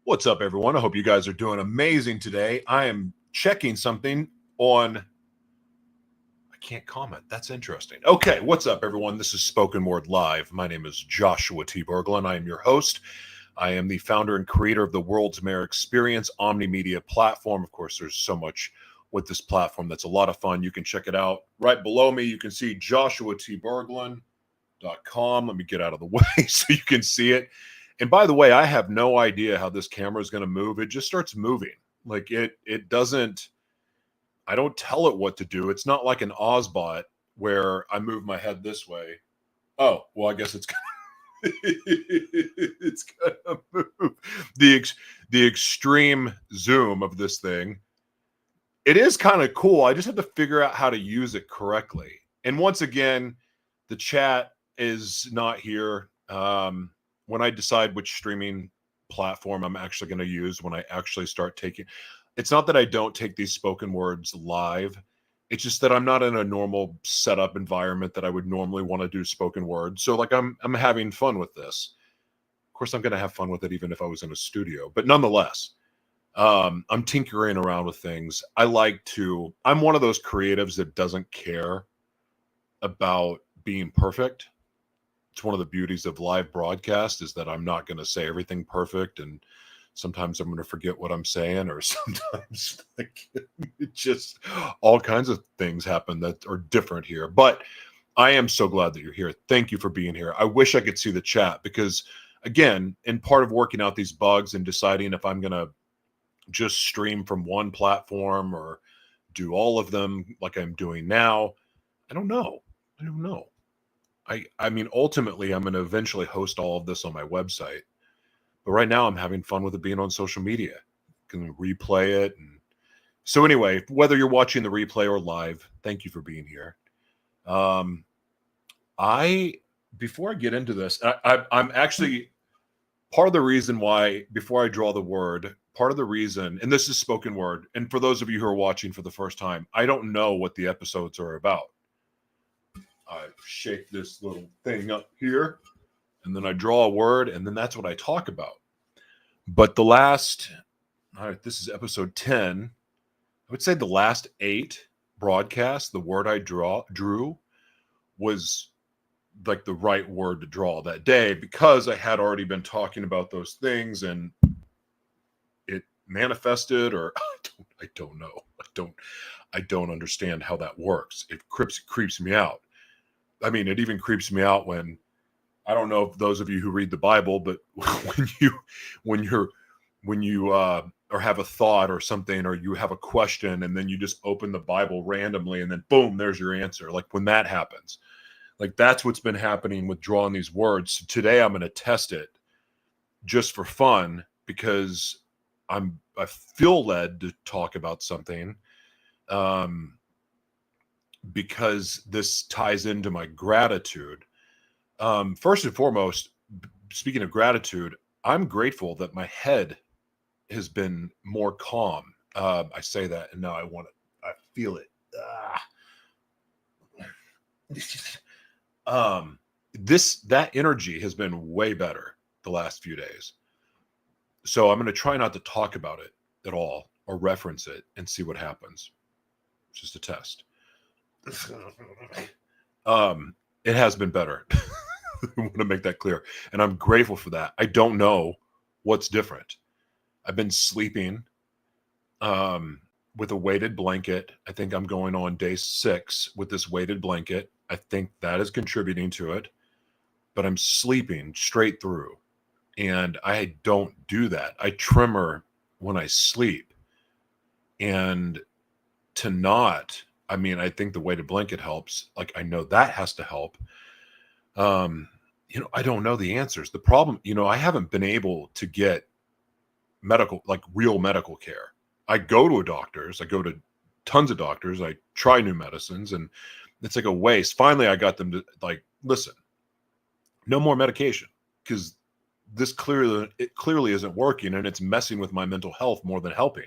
What's up, everyone? I hope you guys are doing amazing today. I am checking something on... I can't comment. That's interesting. Okay, what's up, everyone? This is Spoken Word Live. My name is Joshua T. Berglan. I am your host. I am the founder and creator of the World's Mayor Experience Omni-Media platform. Of course, there's so much with this platform that's a lot of fun. You can check it out. Right below me, you can see joshuatberglan.com. Let me get out of the way so you can see it. And by the way, I have no idea how this camera is going to move. It just starts moving. Like it doesn't, I don't tell it what to do. It's not like an Ozbot where I move my head this way. Oh, well, I guess it's it's gonna move. The extreme zoom of this thing. It is kind of cool. I just have to figure out how to use it correctly. And once again, the chat is not here. When I decide which streaming platform I'm actually going to use, when I actually start taking, it's not that I don't take these spoken words live. It's just that I'm not in a normal setup environment that I would normally want to do spoken words. So like I'm having fun with this. Of course, I'm going to have fun with it even if I was in a studio, but nonetheless, I'm tinkering around with things. I'm one of those creatives that doesn't care about being perfect. It's one of the beauties of live broadcast is that I'm not going to say everything perfect, and sometimes I'm going to forget what I'm saying, or sometimes it just all kinds of things happen that are different here. But I am so glad that you're here. Thank you for being here. I wish I could see the chat because, again, in part of working out these bugs and deciding if I'm going to just stream from one platform or do all of them like I'm doing now, I don't know. I mean, ultimately, I'm going to eventually host all of this on my website. But right now, I'm having fun with it being on social media. Can replay it. And so anyway, whether you're watching the replay or live, thank you for being here. Before I get into this, I'm actually part of the reason why, before I draw the word, part of the reason, and this is spoken word, and for those of you who are watching for the first time, I don't know what the episodes are about. I shake this little thing up here, and then I draw a word, and then that's what I talk about. But all right, this is episode 10. I would say the last 8 broadcasts, the word I drew was like the right word to draw that day because I had already been talking about those things and it manifested, or I don't know. I don't understand how that works. It creeps me out. I mean, it even creeps me out when, I don't know if those of you who read the Bible, but when you or have a thought or something, or you have a question and then you just open the Bible randomly and then boom, there's your answer. Like when that happens, like that's what's been happening with drawing these words. So today I'm going to test it just for fun because I feel led to talk about something. Because this ties into my gratitude. First and foremost, speaking of gratitude, I'm grateful that my head has been more calm. I say that, and now I feel it. That energy has been way better the last few days. So I'm going to try not to talk about it at all or reference it and see what happens. It's just a test. It has been better. I want to make that clear. And I'm grateful for that. I don't know what's different. I've been sleeping with a weighted blanket. I think I'm going on day 6 with this weighted blanket. I think that is contributing to it. But I'm sleeping straight through. And I don't do that. I tremor when I sleep. And I think the weighted blanket helps. Like, I know that has to help. I don't know the answers. The problem, I haven't been able to get real medical care. I go to doctors. I go to tons of doctors. I try new medicines, and it's like a waste. Finally, I got them to listen, no more medication, because this clearly isn't working, and it's messing with my mental health more than helping.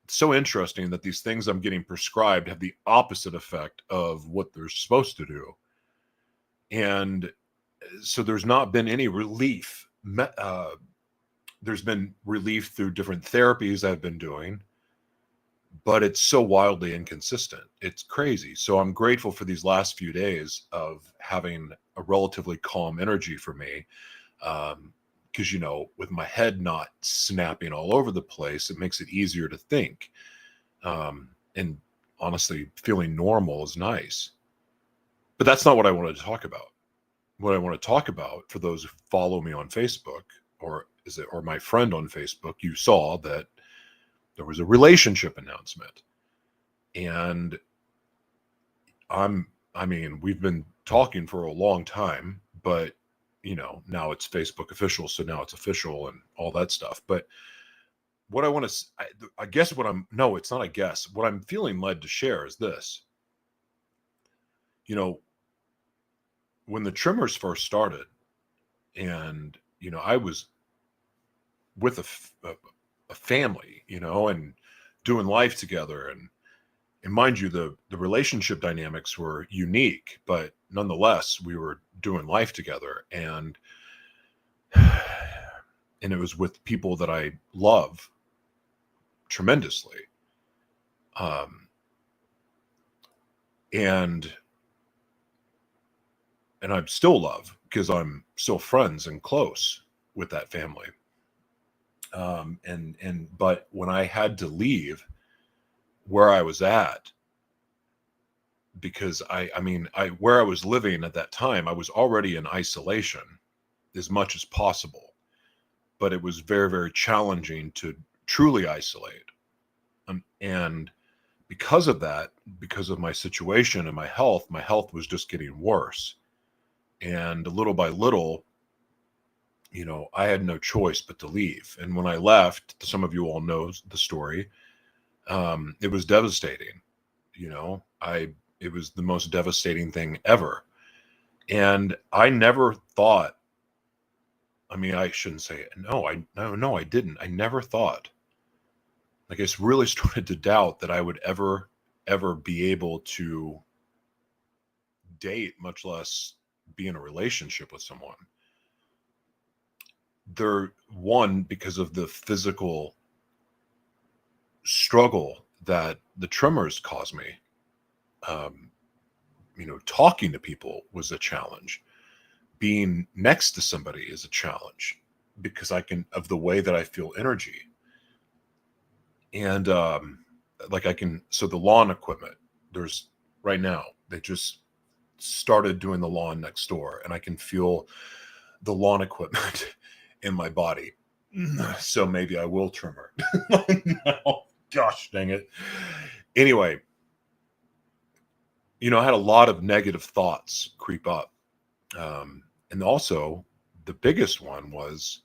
It's so interesting that these things I'm getting prescribed have the opposite effect of what they're supposed to do. And so there's not been any relief there's been relief through different therapies I've been doing, but it's so wildly inconsistent. It's crazy. So I'm grateful for these last few days of having a relatively calm energy for me. Because, with my head not snapping all over the place, it makes it easier to think. And honestly, feeling normal is nice. But that's not what I wanted to talk about. What I want to talk about, for those who follow me on Facebook, or my friend on Facebook, you saw that there was a relationship announcement. And we've been talking for a long time, but now it's Facebook official, so now it's official and all that stuff. But what I want to, I guess no, it's not a guess. What I'm feeling led to share is this. When the Trimmers first started, and I was with a family, and doing life together, and mind you, the relationship dynamics were unique, but nonetheless, we were doing life together, and it was with people that I love tremendously. And I still love, because I'm still friends and close with that family. But when I had to leave where I was at, because where I was living at that time, I was already in isolation as much as possible, but it was very, very challenging to truly isolate. And because of that, because of my situation and my health was just getting worse. And little by little, I had no choice but to leave. And when I left, some of you all know the story. It was devastating. It was the most devastating thing ever. And I never thought, I shouldn't say it. No, I didn't. I never thought. I guess really started to doubt that I would ever be able to date, much less be in a relationship with someone. Because of the physical struggle that the Tremors caused me. Talking to people was a challenge. Being next to somebody is a challenge, because of the way that I feel energy. And so the lawn equipment, there's right now, they just started doing the lawn next door, and I can feel the lawn equipment in my body. So maybe I will trim her. No, gosh dang it. Anyway, I had a lot of negative thoughts creep up. And also, the biggest one was,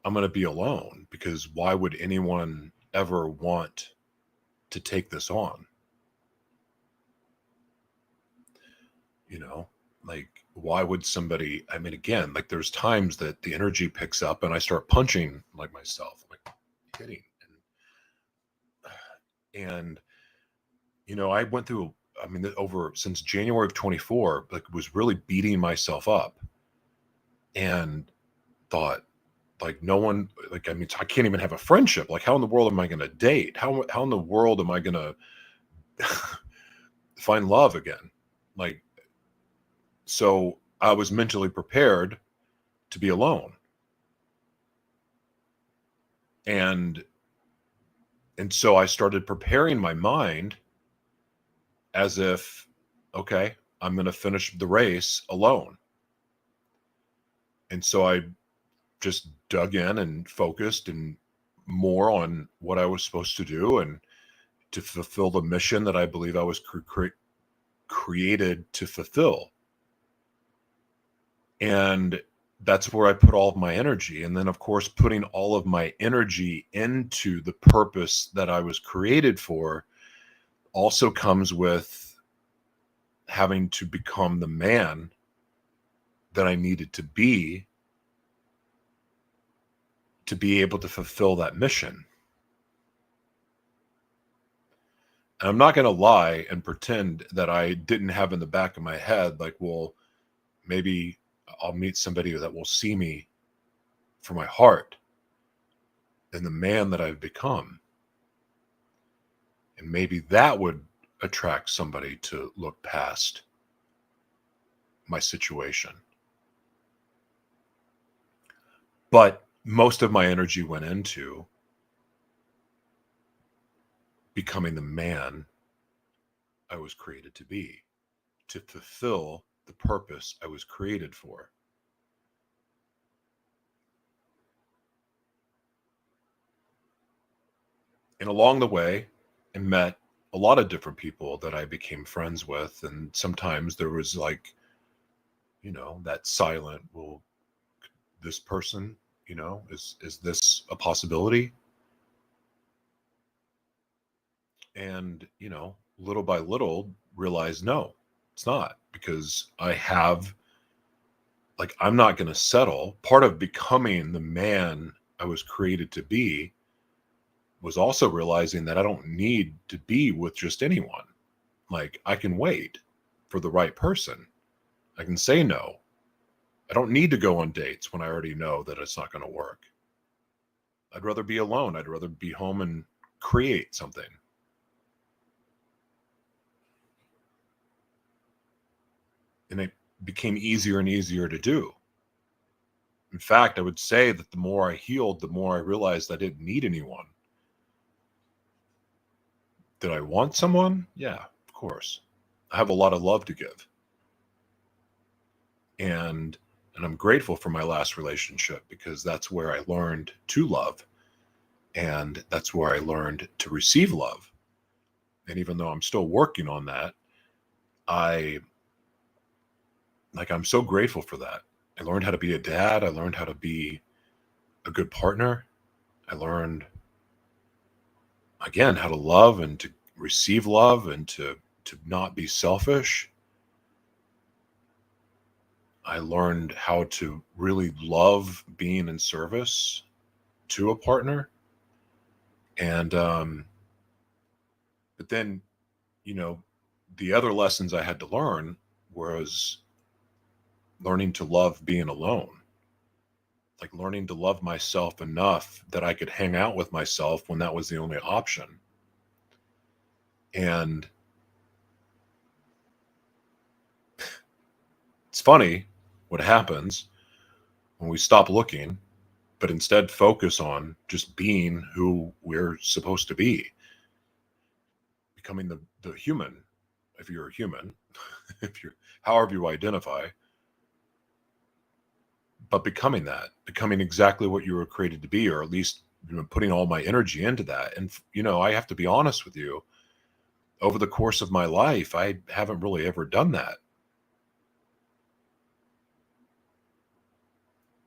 I'm going to be alone, because why would anyone ever want to take this on? Why would somebody, again, there's times that the energy picks up and I start punching myself, hitting. And I went through, over since January of 24, was really beating myself up, and thought, no one, I can't even have a friendship. How in the world am I going to date? How in the world am I going to find love again? So I was mentally prepared to be alone. And so I started preparing my mind as if, okay, I'm going to finish the race alone. And so I just dug in and focused and more on what I was supposed to do, and to fulfill the mission that I believe I was created to fulfill. And that's where I put all of my energy. And then, of course, putting all of my energy into the purpose that I was created for also comes with having to become the man that I needed to be able to fulfill that mission. And I'm not going to lie and pretend that I didn't have in the back of my head, well, maybe I'll meet somebody that will see me for my heart and the man that I've become. And maybe that would attract somebody to look past my situation. But most of my energy went into becoming the man I was created to be, to fulfill the purpose I was created for. And along the way, I met a lot of different people that I became friends with. And sometimes there was like, that silent, well, this person, is this a possibility? And, little by little realize, no, it's not, because I'm not going to settle. Part of becoming the man I was created to be was also realizing that I don't need to be with just anyone. Like, I can wait for the right person. I can say no. I don't need to go on dates when I already know that it's not going to work. I'd rather be alone. I'd rather be home and create something. And it became easier and easier to do. In fact, I would say that the more I healed, the more I realized I didn't need anyone. Did I want someone? Yeah, of course. I have a lot of love to give. And I'm grateful for my last relationship, because that's where I learned to love, and that's where I learned to receive love. And even though I'm still working on that, I'm so grateful for that. I learned how to be a dad. I learned how to be a good partner. I learned, again, how to love and to receive love and to not be selfish. I learned how to really love being in service to a partner. And but then, you know, the other lessons I had to learn was learning to love being alone, like learning to love myself enough that I could hang out with myself when that was the only option. And it's funny what happens when we stop looking, but instead focus on just being who we're supposed to be, becoming the human, if you're a human, if you're, however you identify, but becoming exactly what you were created to be, or at least, putting all my energy into that. And, I have to be honest with you, over the course of my life, I haven't really ever done that.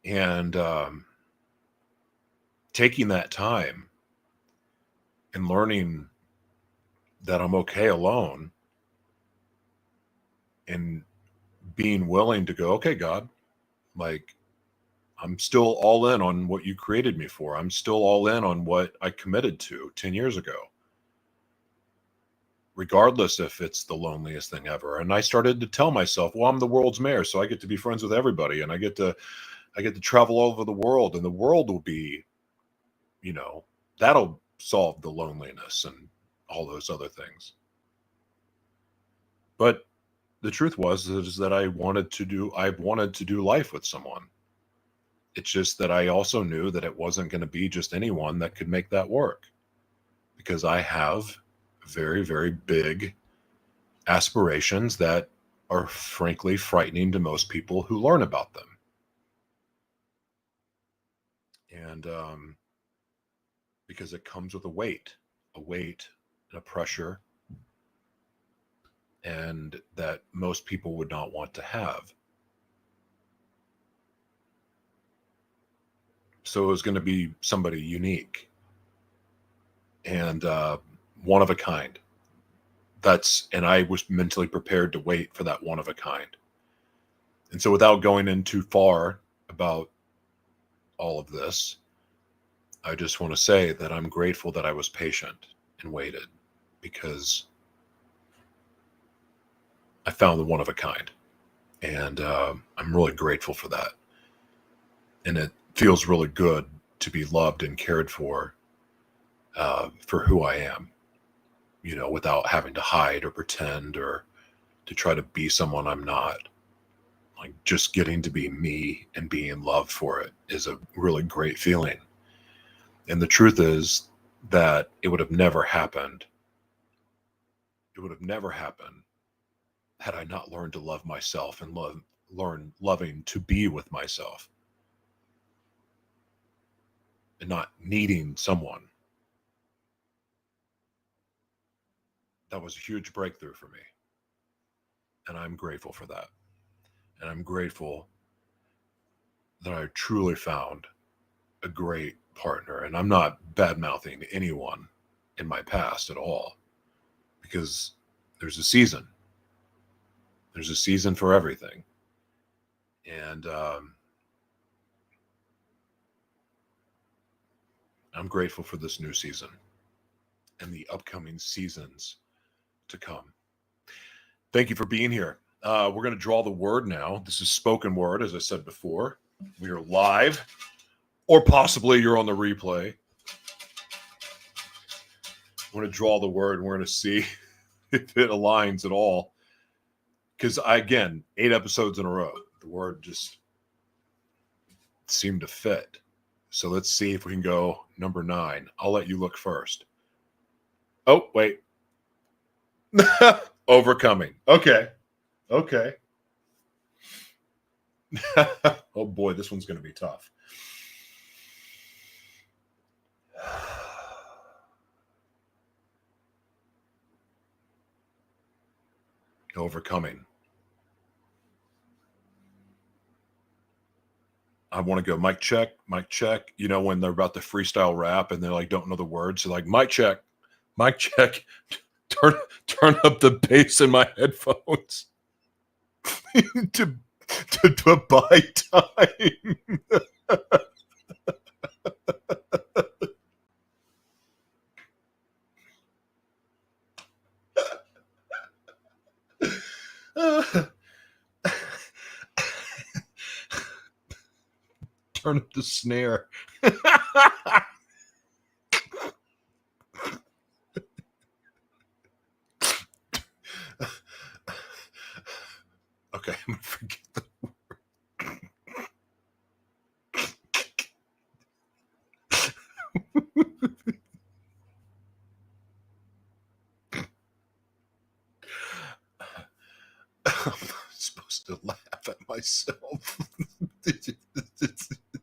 And taking that time and learning that I'm okay alone, and being willing to go, okay, God, like, I'm still all in on what you created me for. I'm still all in on what I committed to 10 years ago, regardless if it's the loneliest thing ever. And I started to tell myself, well, I'm the world's mayor, so I get to be friends with everybody, and I get to travel all over the world, and the world will be, you know, that'll solve the loneliness and all those other things. But the truth is that I wanted to do life with someone. It's just that I also knew that it wasn't going to be just anyone that could make that work, because I have very, very big aspirations that are frankly frightening to most people who learn about them. And because it comes with a weight and a pressure, and that most people would not want to have. So it was going to be somebody unique and one of a kind. And I was mentally prepared to wait for that one of a kind. And so, without going in too far about all of this, I just want to say that I'm grateful that I was patient and waited, because I found the one of a kind. And I'm really grateful for that. And feels really good to be loved and cared for who I am, without having to hide or pretend or to try to be someone I'm not. Like just getting to be me and being loved for it is a really great feeling. And the truth is that it would have never happened. It would have never happened had I not learned to love myself and learn loving to be with myself and not needing someone. That was a huge breakthrough for me. And I'm grateful for that. And I'm grateful that I truly found a great partner. And I'm not bad mouthing anyone in my past at all, because there's a season. There's a season for everything. And I'm grateful for this new season and the upcoming seasons to come. Thank you for being here. We're going to draw the word now. This is spoken word, as I said before. We are live, or possibly you're on the replay. We're going to draw the word and we're going to see if it aligns at all. Because again, 8 episodes in a row, the word just seemed to fit. So let's see if we can go number 9. I'll let you look first. Oh, wait. Overcoming. Okay. Oh boy, this one's going to be tough. Overcoming. I want to go mic check. When they're about to freestyle rap and they're like, don't know the words. So like, mic check. Turn up the bass in my headphones to buy time. Turn up the snare. Okay, I'm gonna forget the word. I'm supposed to laugh at myself.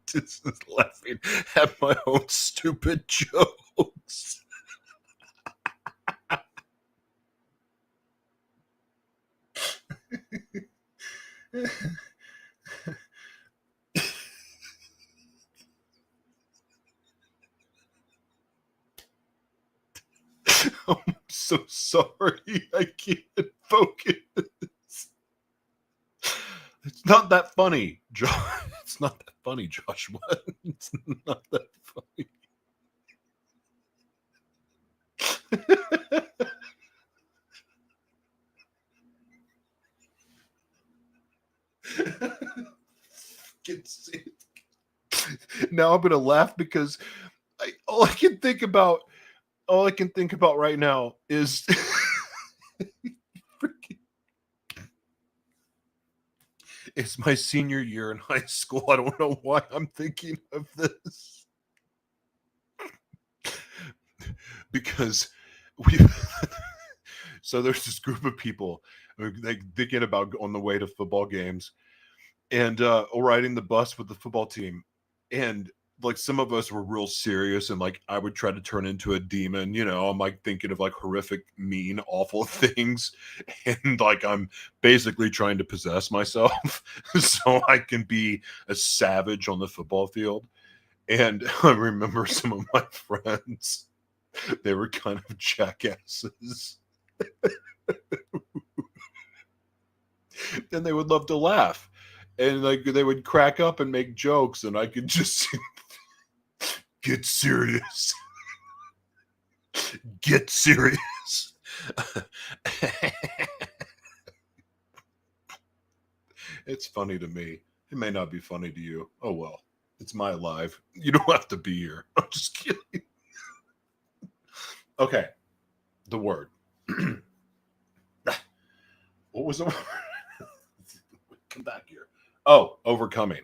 Just laughing at my own stupid jokes. I'm so sorry. I can't focus. It's not that funny, Josh. It's not that funny, Joshua. It's not that funny. Now I'm gonna laugh because all I can think about right now is it's my senior year in high school. I don't know why I'm thinking of this. Because we so there's this group of people like thinking about on the way to football games and riding the bus with the football team. And like some of us were real serious and like I would try to turn into a demon, I'm like thinking of like horrific, mean, awful things. And like I'm basically trying to possess myself so I can be a savage on the football field. And I remember some of my friends, they were kind of jackasses. And they would love to laugh. And like they would crack up and make jokes, and I could just get serious. Get serious. It's funny to me. It may not be funny to you. Oh well. It's my live. You don't have to be here. I'm just kidding. Okay. The word. What was the word? Come back here. Oh, overcoming.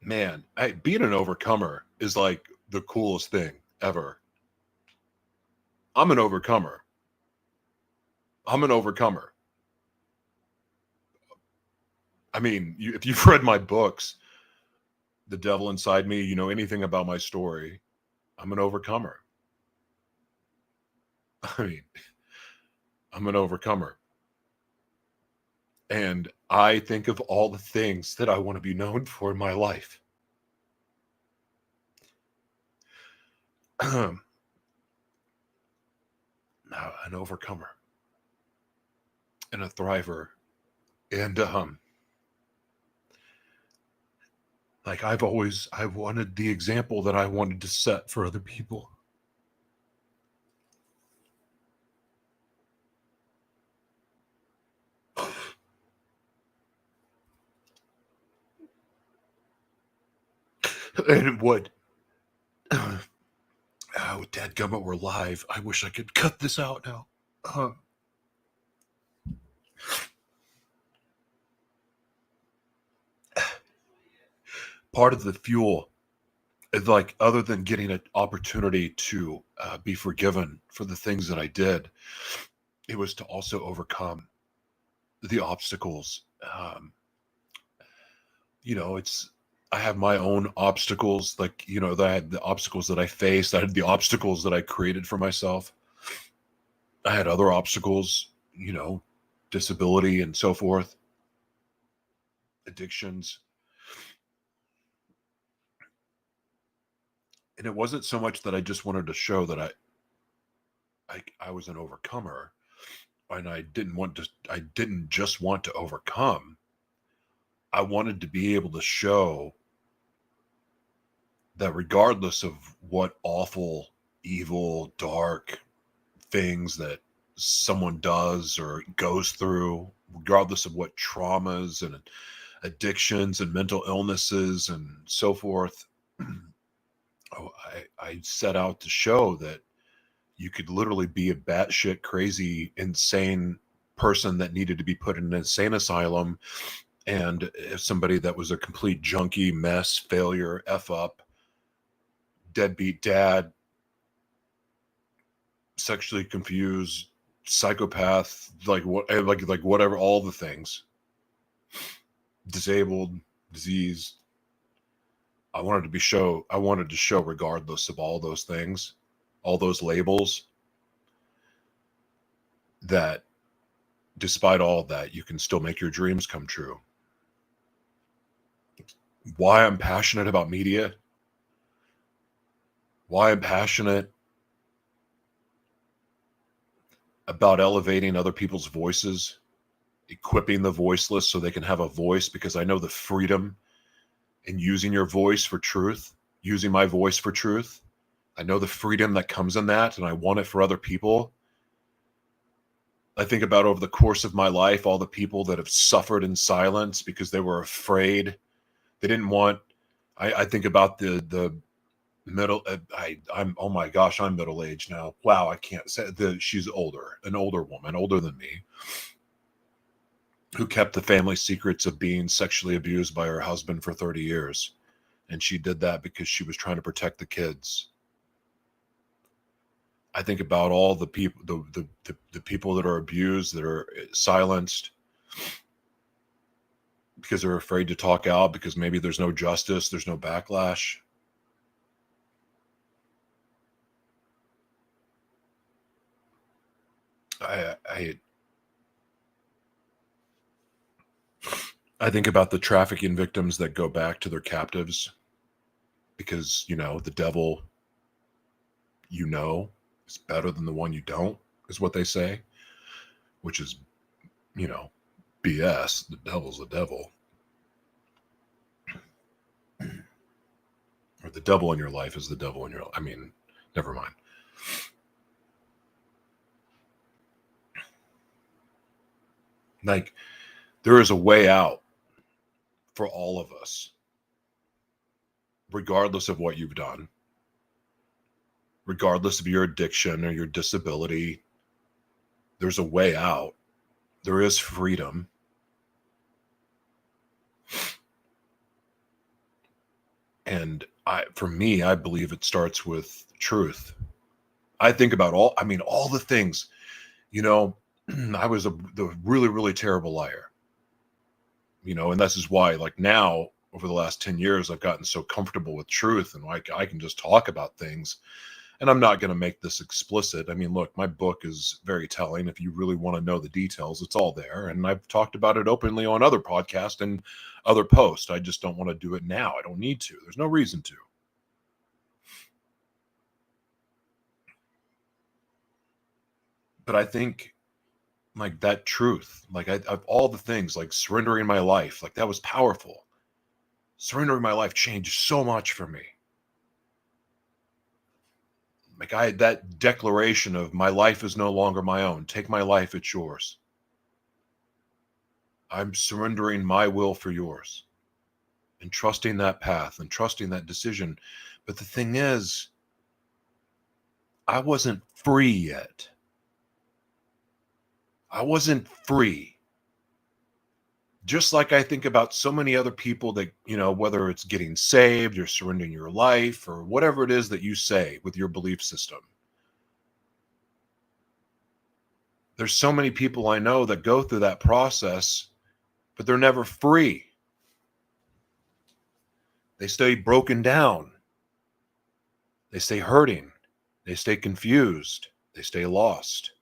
Man, being an overcomer is like the coolest thing ever. I'm an overcomer. I'm an overcomer. I mean, if you've read my books, The Devil Inside Me, you know anything about my story, I'm an overcomer. I mean, I'm an overcomer. And I think of all the things that I want to be known for in my life. An overcomer and a thriver. And like I wanted the example that I wanted to set for other people. And what oh, dadgummit, we're live. I wish I could cut this out now. Part of the fuel is like, other than getting an opportunity to be forgiven for the things that I did, it was to also overcome the obstacles. I have my own obstacles, like, I had the obstacles that I faced. I had the obstacles that I created for myself. I had other obstacles, disability and so forth, addictions. And it wasn't so much that I just wanted to show that I was an overcomer, and I didn't just want to overcome. I wanted to be able to show that regardless of what awful, evil, dark things that someone does or goes through, regardless of what traumas and addictions and mental illnesses and so forth, I set out to show that you could literally be a batshit crazy, insane person that needed to be put in an insane asylum, and somebody that was a complete junkie, mess, failure, F up, deadbeat dad, sexually confused, psychopath, like whatever, all the things, disabled, diseased. I wanted to show regardless of all those things, all those labels, that despite all that, you can still make your dreams come true. Why I'm passionate about media, why I'm passionate about elevating other people's voices, equipping the voiceless so they can have a voice, because I know the freedom in using your voice for truth, using my voice for truth. I know the freedom that comes in that, and I want it for other people. I think about, over the course of my life, all the people that have suffered in silence because they were afraid. They didn't want. I think about the middle. I'm oh my gosh, I'm middle aged now. Wow, I can't say she's older, an older woman, older than me, who kept the family secrets of being sexually abused by her husband for 30 years. And she did that because she was trying to protect the kids. I think about all the people, the people that are abused, that are silenced because they're afraid to talk out, because maybe there's no justice, there's no backlash. I think about the trafficking victims that go back to their captives because, the devil, is better than the one you don't, is what they say, which is, BS. The devil's the devil. Or the devil in your life is the devil in your life. I mean, never mind. Like, There is a way out for all of us, regardless of what you've done, regardless of your addiction or your disability. There's a way out. There is freedom. And for me, I believe it starts with truth. I think about all the things, you know, I was the really, really terrible liar, and this is why, like, now over the last 10 years, I've gotten so comfortable with truth, and like I can just talk about things. And I'm not going to make this explicit. I mean, look, my book is very telling. If you really want to know the details, it's all there. And I've talked about it openly on other podcasts and other posts. I just don't want to do it now. I don't need to. There's no reason to. But I think, like, that truth, like, I've all the things, like surrendering my life, like, that was powerful. Surrendering my life changed so much for me. Like, I had that declaration of my life is no longer my own. Take my life, it's yours. I'm surrendering my will for yours and trusting that path and trusting that decision. But the thing is, I wasn't free yet. I wasn't free. Just like I think about so many other people that, whether it's getting saved or surrendering your life or whatever it is that you say with your belief system. There's so many people I know that go through that process, but they're never free. They stay broken down. They stay hurting. They stay confused. They stay lost.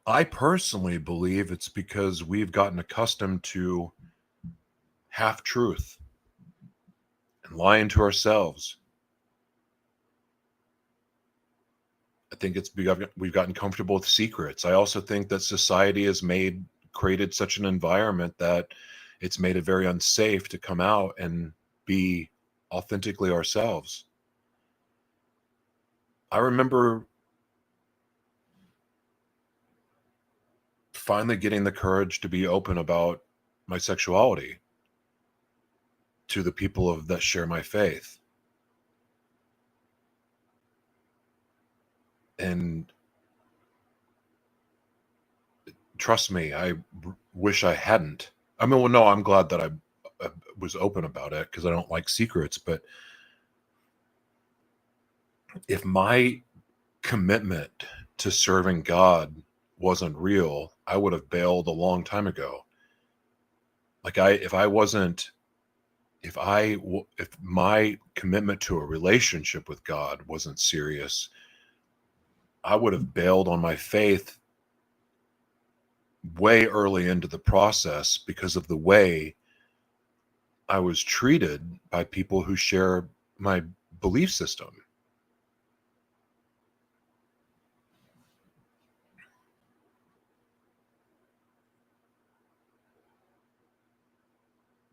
I personally believe it's because we've gotten accustomed to half truth and lying to ourselves. I think we've gotten comfortable with secrets. I also think that society has created such an environment that it's made it very unsafe to come out and be authentically ourselves. I remember finally getting the courage to be open about my sexuality to the people that share my faith. And trust me, I wish I hadn't. I mean, well, no, I'm glad that I was open about it because I don't like secrets. But if my commitment to serving God wasn't real, I would have bailed a long time ago. Like if my commitment to a relationship with God wasn't serious, I would have bailed on my faith way early into the process because of the way I was treated by people who share my belief system.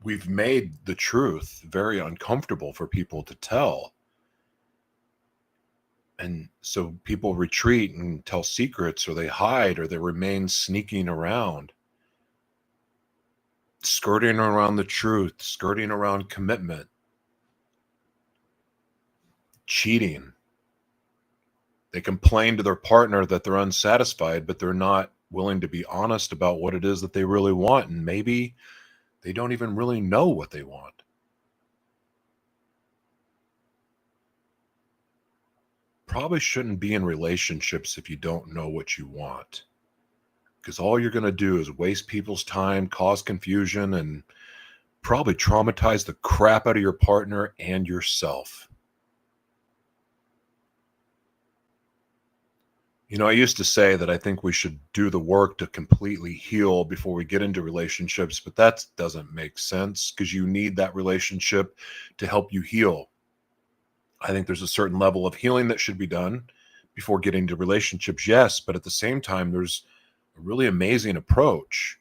We've made the truth very uncomfortable for people to tell. And so people retreat and tell secrets, or they hide, or they remain sneaking around, skirting around the truth, skirting around commitment, cheating. They complain to their partner that they're unsatisfied, but they're not willing to be honest about what it is that they really want. And maybe they don't even really know what they want. Probably shouldn't be in relationships if you don't know what you want, because all you're going to do is waste people's time, cause confusion, and probably traumatize the crap out of your partner and yourself. I used to say that I think we should do the work to completely heal before we get into relationships, but that doesn't make sense because you need that relationship to help you heal. I think there's a certain level of healing that should be done before getting to relationships, yes, but at the same time, there's a really amazing approach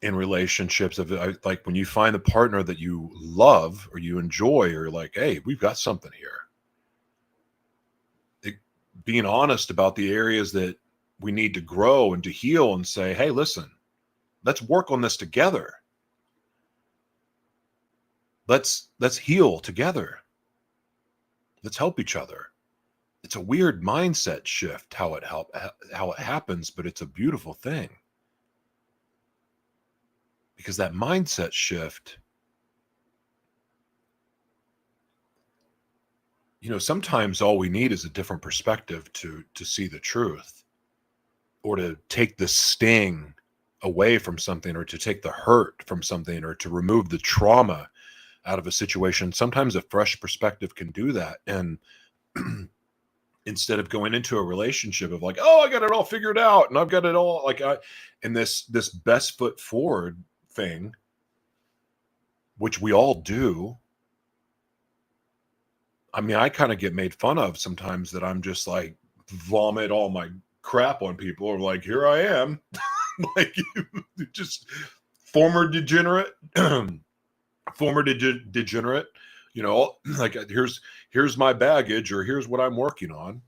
in relationships of like when you find the partner that you love or you enjoy, or like, hey, we've got something here. being honest about the areas that we need to grow and to heal, and say, hey, listen, let's work on this together. Let's heal together. Let's help each other. It's a weird mindset shift how it happens, but it's a beautiful thing. Because that mindset shift, sometimes all we need is a different perspective to see the truth, or to take the sting away from something, or to take the hurt from something, or to remove the trauma out of a situation. Sometimes a fresh perspective can do that. And instead of going into a relationship of like, oh, I got it all figured out and I've got it all and this best foot forward thing, which we all do. I mean, I kind of get made fun of sometimes that I'm just like vomit all my crap on people, or like, here I am, like just former degenerate, degenerate, like here's my baggage, or here's what I'm working on.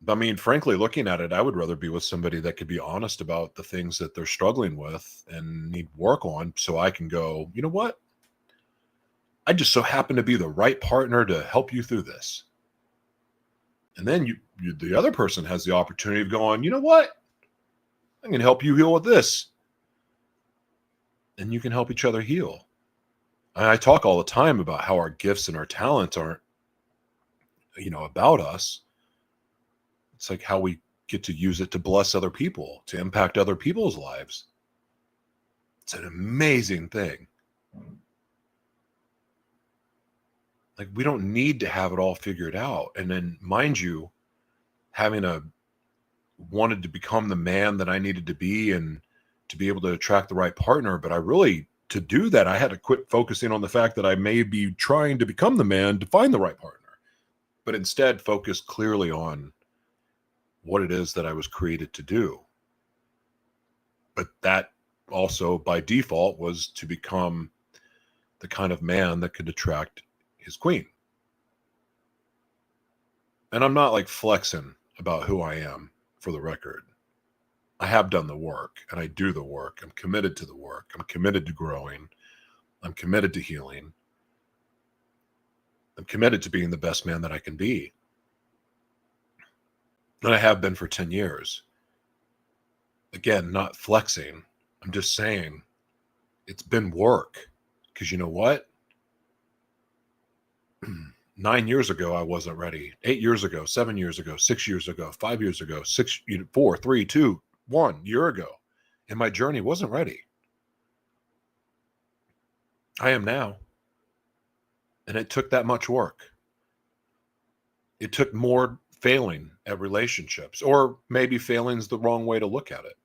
I mean, frankly, looking at it, I would rather be with somebody that could be honest about the things that they're struggling with and need work on, so I can go, you know what? I just so happen to be the right partner to help you through this. And then the other person has the opportunity of going, you know what? I can help you heal with this. And you can help each other heal. I talk all the time about how our gifts and our talents aren't, about us. It's like how we get to use it to bless other people, to impact other people's lives. It's an amazing thing. Like, we don't need to have it all figured out. And then, mind you, having wanted to become the man that I needed to be and to be able to attract the right partner. But to do that, I had to quit focusing on the fact that I may be trying to become the man to find the right partner, but instead focus clearly on what it is that I was created to do. But that also by default was to become the kind of man that could attract his queen. And I'm not like flexing about who I am, for the record. I have done the work and I do the work. I'm committed to the work. I'm committed to growing. I'm committed to healing. I'm committed to being the best man that I can be. And I have been for 10 years. Again, not flexing. I'm just saying it's been work. Because you know what? 9 years ago, I wasn't ready. 8 years ago, 7 years ago, 6 years ago, 5 years ago, 4, 3, 2, 1 year ago. And my journey wasn't ready. I am now. And it took that much work. It took more failing at relationships, or maybe failing's the wrong way to look at it.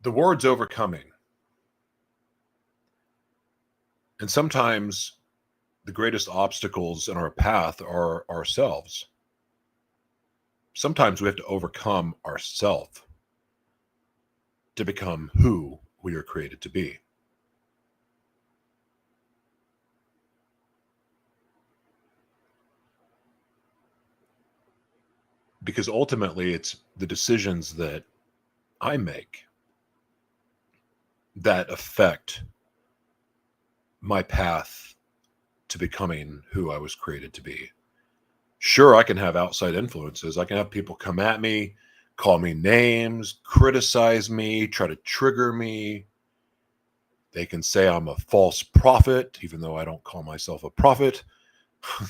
The word's overcoming. And sometimes the greatest obstacles in our path are ourselves. Sometimes we have to overcome ourselves to become who we are created to be. Because ultimately, it's the decisions that I make that affect my path to becoming who I was created to be. Sure, I can have outside influences. I can have people come at me, call me names, criticize me, try to trigger me. They can say I'm a false prophet, even though I don't call myself a prophet.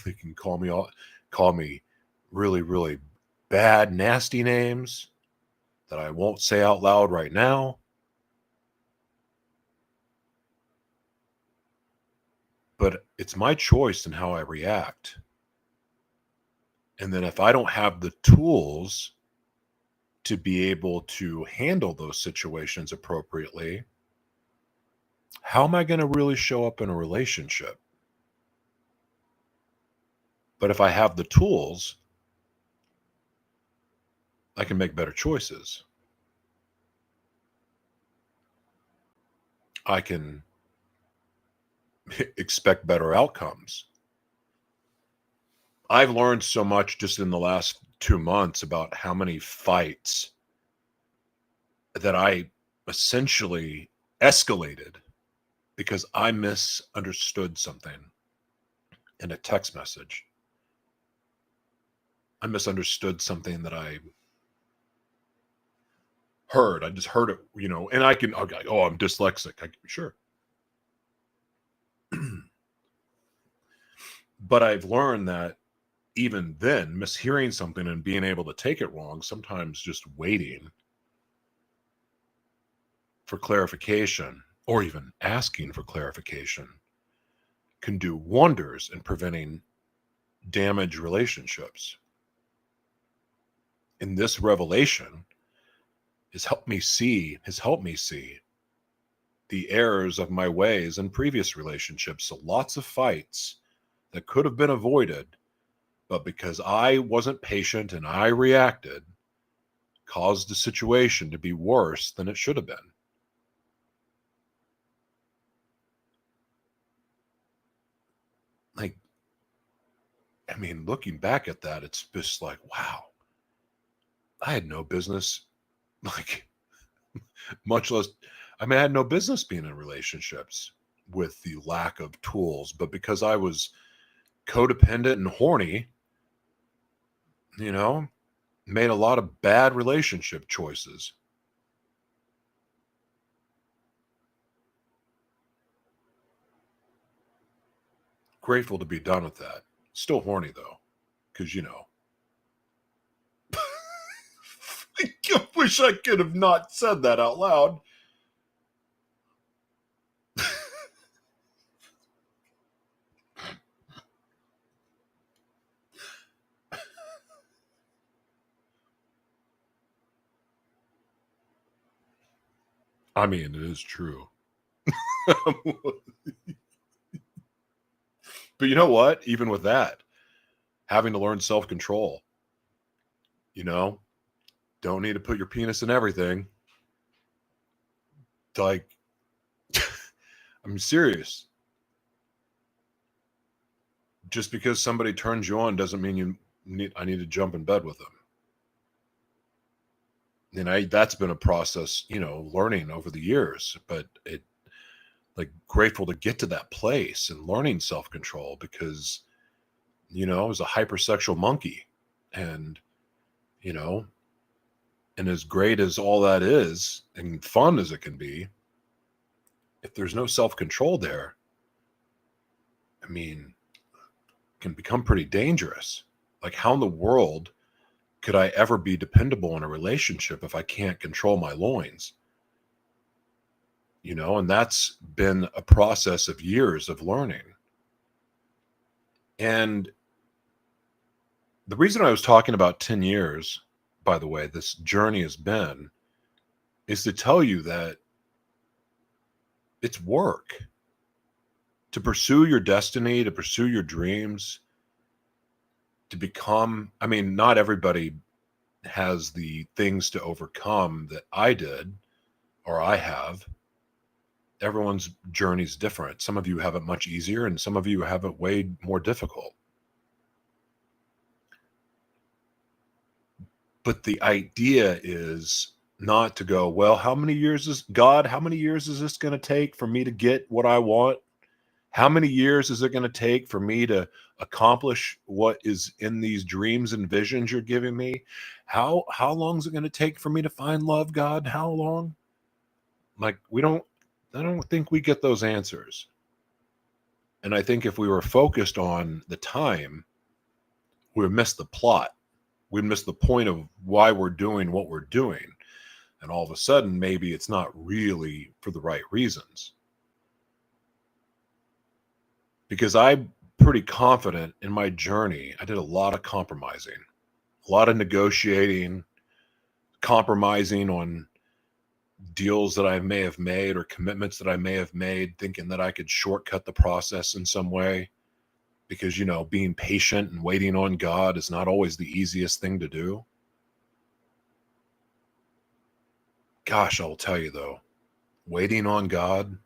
They can call me really, really bad, nasty names that I won't say out loud right now. But it's my choice in how I react. And then if I don't have the tools to be able to handle those situations appropriately, how am I going to really show up in a relationship? But if I have the tools, I can make better choices. I can expect better outcomes. I've learned so much just in the last 2 months about how many fights that I essentially escalated because I misunderstood something in a text message. I misunderstood something that I heard. I just heard it, and okay, oh, I'm dyslexic. Sure. But I've learned that even then, mishearing something and being able to take it wrong, sometimes just waiting for clarification or even asking for clarification can do wonders in preventing damaged relationships. And this revelation has helped me see the errors of my ways in previous relationships. So lots of fights that could have been avoided, but because I wasn't patient and I reacted, caused the situation to be worse than it should have been. Like, I mean, looking back at that, it's just like, wow, I had no business, like, much less, I had no business being in relationships with the lack of tools, but because I was codependent and horny, you know, made a lot of bad relationship choices. Grateful to be done with that. Still horny though, because I wish I could have not said that out loud. I mean, it is true. But you know what? Even with that, having to learn self control, you know, don't need to put your penis in everything. Like, I'm serious. Just because somebody turns you on doesn't mean I need to jump in bed with them. And that's been a process, learning over the years, but grateful to get to that place and learning self-control because, I was a hypersexual monkey and, you know, and as great as all that is and fun as it can be, if there's no self-control there, I mean, it can become pretty dangerous. Like, how in the world could I ever be dependable in a relationship if I can't control my loins? And that's been a process of years of learning. And the reason I was talking about 10 years, by the way, this journey has been, is to tell you that it's work to pursue your destiny, to pursue your dreams, to become, not everybody has the things to overcome that I did or I have. Everyone's journey is different. Some of you have it much easier and some of you have it way more difficult. But the idea is not to go, well, how many years is this going to take for me to get what I want? How many years is it going to take for me to accomplish what is in these dreams and visions you're giving me? How long is it going to take for me to find love, God? How long? Like, I don't think we get those answers. And I think if we were focused on the time, we would miss the plot. We'd miss the point of why we're doing what we're doing. And all of a sudden, maybe it's not really for the right reasons. Because I'm pretty confident in my journey. I did a lot of compromising, a lot of negotiating, compromising on deals that I may have made or commitments that I may have made, thinking that I could shortcut the process in some way. Because, being patient and waiting on God is not always the easiest thing to do. Gosh, I will tell you though, waiting on God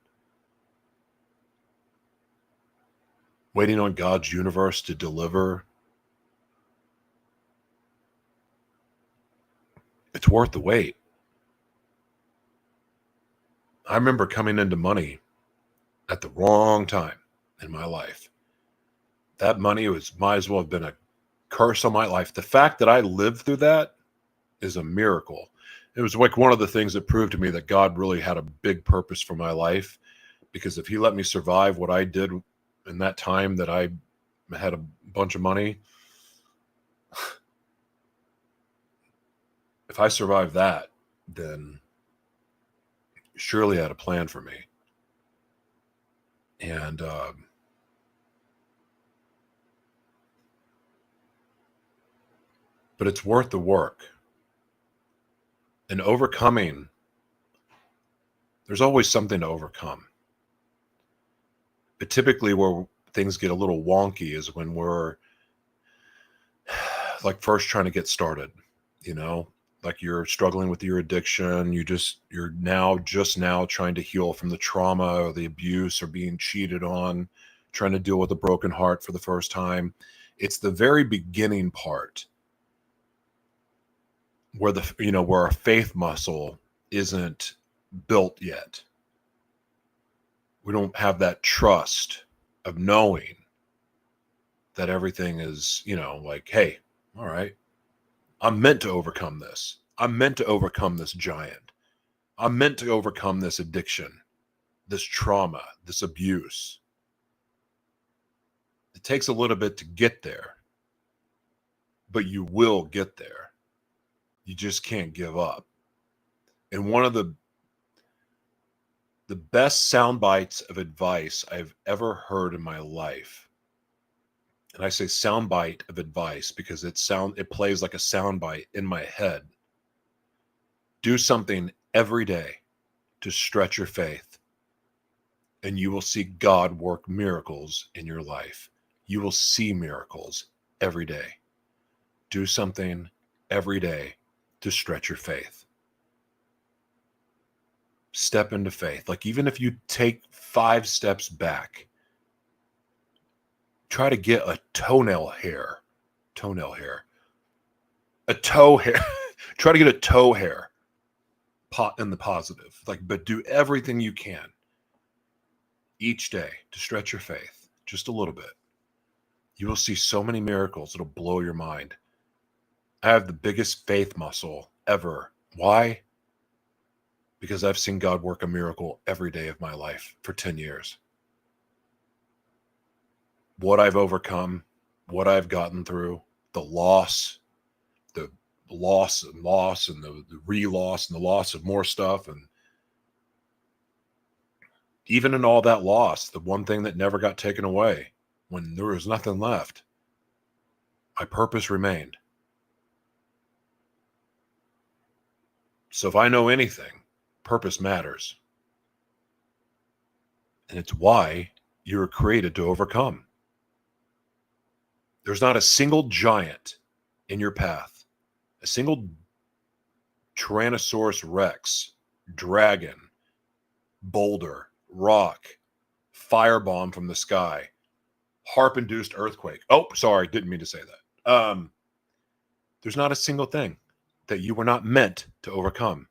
waiting on God's universe to deliver, it's worth the wait. I remember coming into money at the wrong time in my life. That money might as well have been a curse on my life. The fact that I lived through that is a miracle. It was like one of the things that proved to me that God really had a big purpose for my life, because if he let me survive what I did in that time that I had a bunch of money, if I survived that, then surely had a plan for me. And but it's worth the work. And overcoming, there's always something to overcome. But typically where things get a little wonky is when we're like first trying to get started, you know, like you're struggling with your addiction, you're now just now trying to heal from the trauma or the abuse or being cheated on, trying to deal with a broken heart for the first time. It's the very beginning part where where our faith muscle isn't built yet. We don't have that trust of knowing that everything is, like, hey, all right, I'm meant to overcome this. I'm meant to overcome this giant. I'm meant to overcome this addiction, this trauma, this abuse. It takes a little bit to get there, but you will get there. You just can't give up. And one of the best sound bites of advice I've ever heard in my life, and I say sound bite of advice because it plays like a sound bite in my head. Do something every day to stretch your faith, and you will see God work miracles in your life. You will see miracles every day. Do something every day to stretch your faith. Step into faith. Like, even if you take 5 steps back, try to get a toe hair, a toe hair, try to get a toe hair pot in the positive. Like, but do everything you can each day to stretch your faith just a little bit. You will see so many miracles. It'll blow your mind. I have the biggest faith muscle ever. Why? Because I've seen God work a miracle every day of my life for 10 years. What I've overcome, what I've gotten through, the loss and the re-loss and the loss of more stuff. And even in all that loss, the one thing that never got taken away, when there was nothing left, my purpose remained. So if I know anything, purpose matters. And it's why you were created to overcome. There's not a single giant in your path, a single Tyrannosaurus Rex, dragon, boulder, rock, firebomb from the sky, harp-induced earthquake. Oh, sorry, didn't mean to say that. There's not a single thing that you were not meant to overcome.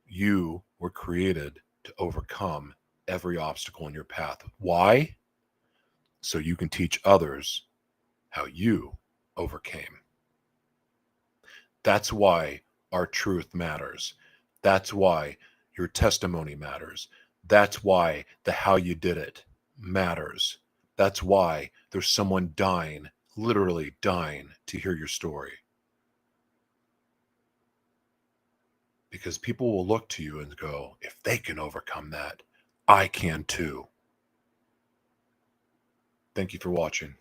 You were created to overcome every obstacle in your path. Why? So you can teach others how you overcame. That's why our truth matters. That's why your testimony matters. That's why the how you did it matters. That's why there's someone dying, literally dying, to hear your story. Because people will look to you and go, if they can overcome that, I can too. Thank you for watching.